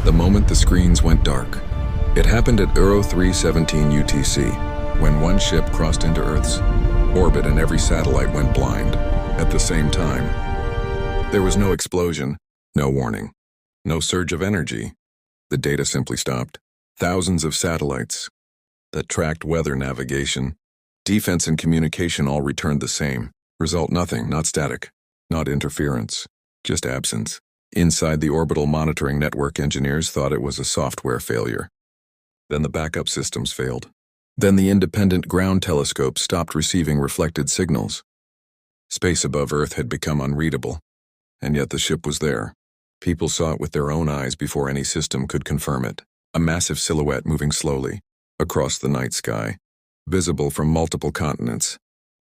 the moment the screens went dark. It happened at 0317 UTC, when one ship crossed into Earth's orbit and every satellite went blind at the same time. There was no explosion, no warning, no surge of energy. The data simply stopped. Thousands of satellites that tracked weather, navigation, defense, and communication all returned the same. Result: nothing, not static, not interference, just absence. Inside the orbital monitoring network, engineers thought it was a software failure. Then the backup systems failed. Then the independent ground telescope stopped receiving reflected signals. Space above Earth had become unreadable, and yet the ship was there. People saw it with their own eyes before any system could confirm it. A massive silhouette moving slowly across the night sky, visible from multiple continents.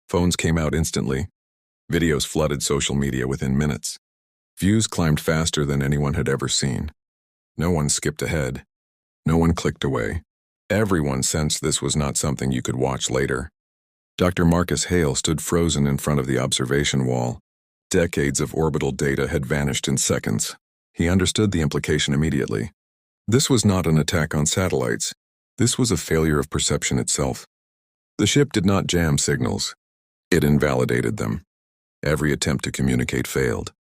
Phones came out instantly. Videos flooded social media within minutes. Views climbed faster than anyone had ever seen. No one skipped ahead. No one clicked away. Everyone sensed this was not something you could watch later. Dr. Marcus Hale stood frozen in front of the observation wall. Decades of orbital data had vanished in seconds. He understood the implication immediately. This was not an attack on satellites. This was a failure of perception itself. The ship did not jam signals. It invalidated them. Every attempt to communicate failed.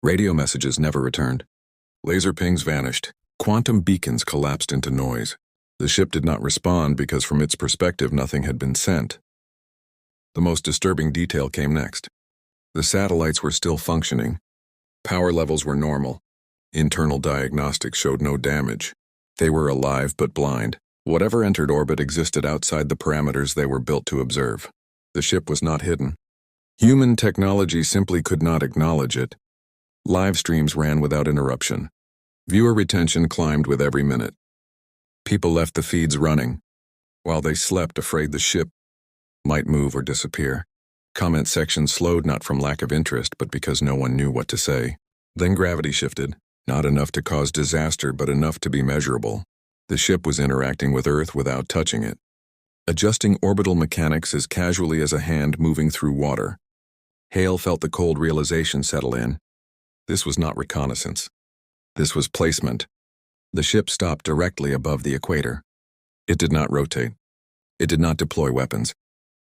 Radio messages never returned. Laser pings vanished. Quantum beacons collapsed into noise. The ship did not respond because from its perspective nothing had been sent. The most disturbing detail came next. The satellites were still functioning. Power levels were normal. Internal diagnostics showed no damage. They were alive but blind. Whatever entered orbit existed outside the parameters they were built to observe. The ship was not hidden. Human technology simply could not acknowledge it. Live streams ran without interruption. Viewer retention climbed with every minute. People left the feeds running, while they slept, afraid the ship might move or disappear. Comment sections slowed not from lack of interest, but because no one knew what to say. Then gravity shifted, not enough to cause disaster, but enough to be measurable. The ship was interacting with Earth without touching it, adjusting orbital mechanics as casually as a hand moving through water. Hale felt the cold realization settle in. This was not reconnaissance. This was placement. The ship stopped directly above the equator. It did not rotate. It did not deploy weapons.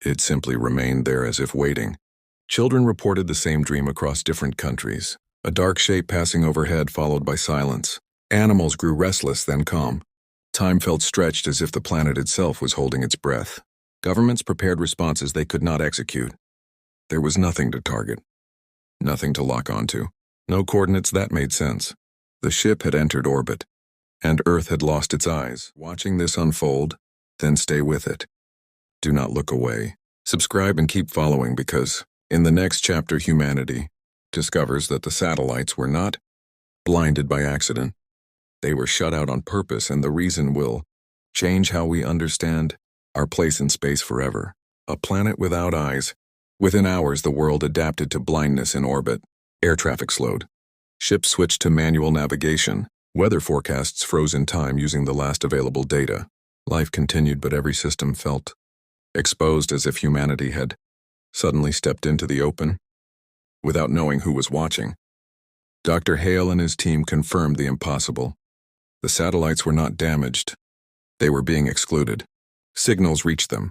It simply remained there as if waiting. Children reported the same dream across different countries. A dark shape passing overhead followed by silence. Animals grew restless, then calm. Time felt stretched as if the planet itself was holding its breath. Governments prepared responses they could not execute. There was nothing to target. Nothing to lock onto. No coordinates that made sense. The ship had entered orbit, and Earth had lost its eyes. Watching this unfold, then stay with it. Do not look away. Subscribe and keep following, because in the next chapter, humanity discovers that the satellites were not blinded by accident. They were shut out on purpose, and the reason will change how we understand our place in space forever. A planet without eyes. Within hours, the world adapted to blindness in orbit. Air traffic slowed. Ships switched to manual navigation. Weather forecasts froze in time using the last available data. Life continued, but every system felt exposed, as if humanity had suddenly stepped into the open without knowing who was watching. Dr. Hale and his team confirmed the impossible. The satellites were not damaged. They were being excluded. Signals reached them.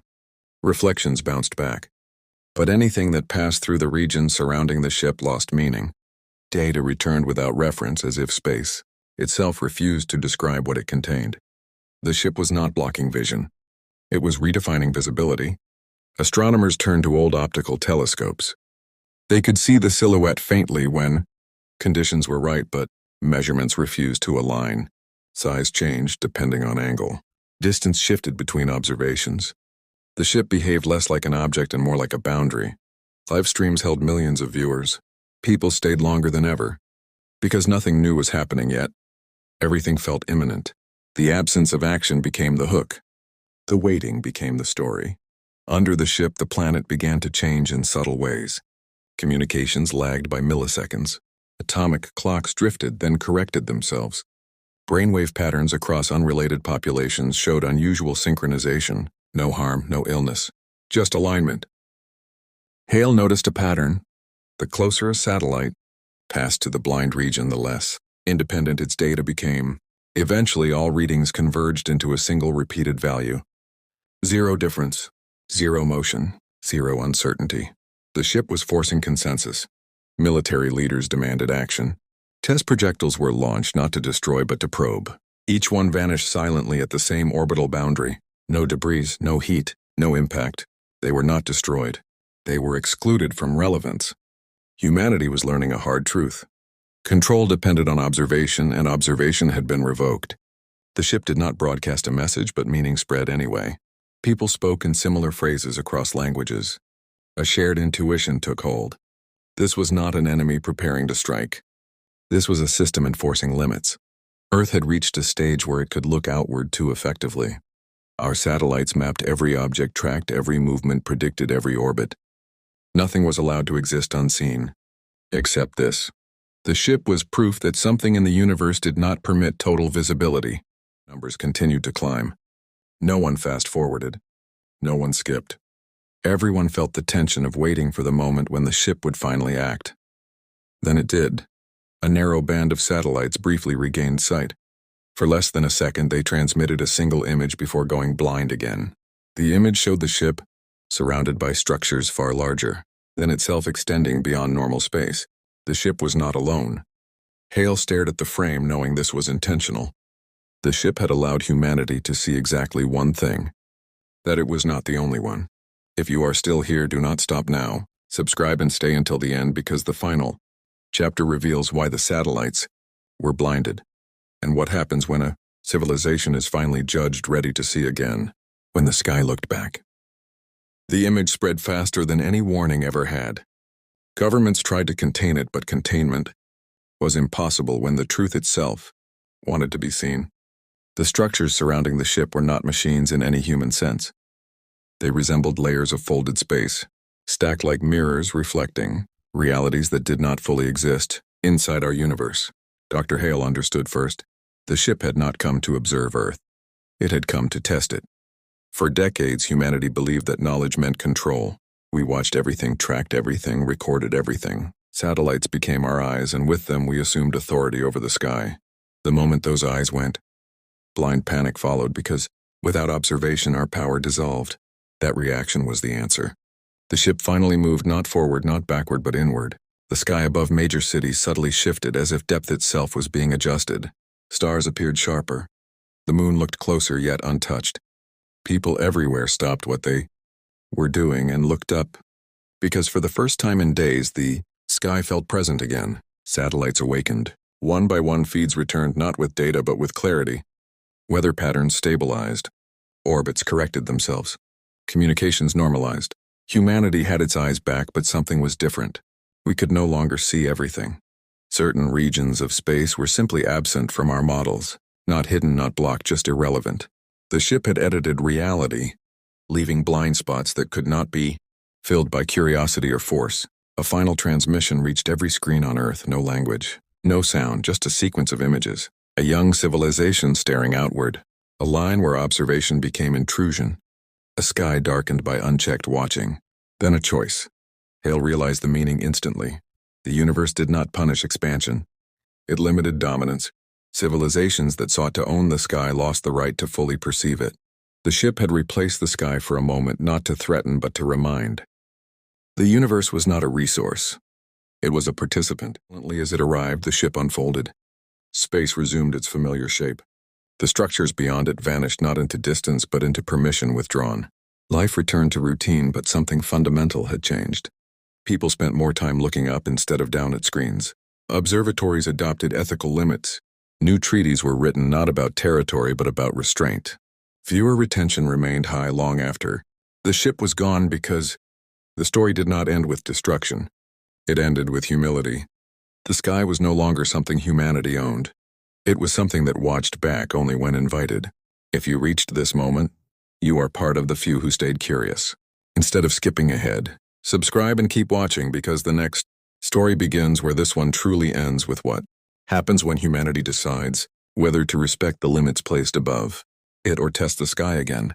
Reflections bounced back. But anything that passed through the region surrounding the ship lost meaning. Data returned without reference, as if space itself refused to describe what it contained. The ship was not blocking vision. It was redefining visibility. Astronomers turned to old optical telescopes. They could see the silhouette faintly when conditions were right, but measurements refused to align. Size changed depending on angle. Distance shifted between observations. The ship behaved less like an object and more like a boundary. Live streams held millions of viewers. People stayed longer than ever. Because nothing new was happening yet, everything felt imminent. The absence of action became the hook. The waiting became the story. Under the ship, the planet began to change in subtle ways. Communications lagged by milliseconds. Atomic clocks drifted, then corrected themselves. Brainwave patterns across unrelated populations showed unusual synchronization. No harm, no illness, just alignment. Hale noticed a pattern. The closer a satellite passed to the blind region, the less independent its data became. Eventually, all readings converged into a single repeated value. 0 difference, 0 motion, 0 uncertainty. The ship was forcing consensus. Military leaders demanded action. Test projectiles were launched not to destroy but to probe. Each one vanished silently at the same orbital boundary. No debris, no heat, no impact. They were not destroyed. They were excluded from relevance. Humanity was learning a hard truth. Control depended on observation, and observation had been revoked. The ship did not broadcast a message, but meaning spread anyway. People spoke in similar phrases across languages. A shared intuition took hold. This was not an enemy preparing to strike. This was a system enforcing limits. Earth had reached a stage where it could look outward too effectively. Our satellites mapped every object, tracked every movement, predicted every orbit. Nothing was allowed to exist unseen. Except this. The ship was proof that something in the universe did not permit total visibility. Numbers continued to climb. No one fast-forwarded. No one skipped. Everyone felt the tension of waiting for the moment when the ship would finally act. Then it did. A narrow band of satellites briefly regained sight. For less than a second, they transmitted a single image before going blind again. The image showed the ship, surrounded by structures far larger than itself, extending beyond normal space. The ship was not alone. Hale stared at the frame, knowing this was intentional. The ship had allowed humanity to see exactly one thing, that it was not the only one. If you are still here, do not stop now. Subscribe and stay until the end, because the final chapter reveals why the satellites were blinded, and what happens when a civilization is finally judged, ready to see again. When the sky looked back, the image spread faster than any warning ever had. Governments tried to contain it, but containment was impossible when the truth itself wanted to be seen. The structures surrounding the ship were not machines in any human sense. They resembled layers of folded space, stacked like mirrors reflecting realities that did not fully exist inside our universe. Dr. Hale understood first. The ship had not come to observe Earth. It had come to test it. For decades, humanity believed that knowledge meant control. We watched everything, tracked everything, recorded everything. Satellites became our eyes, and with them we assumed authority over the sky. The moment those eyes went, blind panic followed, because without observation our power dissolved. That reaction was the answer. The ship finally moved, not forward, not backward, but inward. The sky above major cities subtly shifted, as if depth itself was being adjusted. Stars appeared sharper. The moon looked closer, yet untouched. People everywhere stopped what they were doing and looked up, because for the first time in days, the sky felt present again. Satellites awakened. One by one, feeds returned, not with data but with clarity. Weather patterns stabilized. Orbits corrected themselves. Communications normalized. Humanity had its eyes back, but something was different. We could no longer see everything. Certain regions of space were simply absent from our models. Not hidden, not blocked, just irrelevant. The ship had edited reality, leaving blind spots that could not be filled by curiosity or force. A final transmission reached every screen on Earth. No language, no sound, just a sequence of images. A young civilization staring outward. A line where observation became intrusion. A sky darkened by unchecked watching. Then a choice. Hale realized the meaning instantly. The universe did not punish expansion. It limited dominance. Civilizations that sought to own the sky lost the right to fully perceive it. The ship had replaced the sky for a moment, not to threaten but to remind. The universe was not a resource. It was a participant. Silently as it arrived, the ship unfolded. Space resumed its familiar shape. The structures beyond it vanished, not into distance but into permission withdrawn. Life returned to routine, but something fundamental had changed. People spent more time looking up instead of down at screens. Observatories adopted ethical limits. New treaties were written not about territory but about restraint. Viewer retention remained high long after the ship was gone, because the story did not end with destruction. It ended with humility. The sky was no longer something humanity owned. It was something that watched back only when invited. If you reached this moment, you are part of the few who stayed curious. Instead of skipping ahead, subscribe and keep watching, because the next story begins where this one truly ends, with what happens when humanity decides whether to respect the limits placed above it or test the sky again.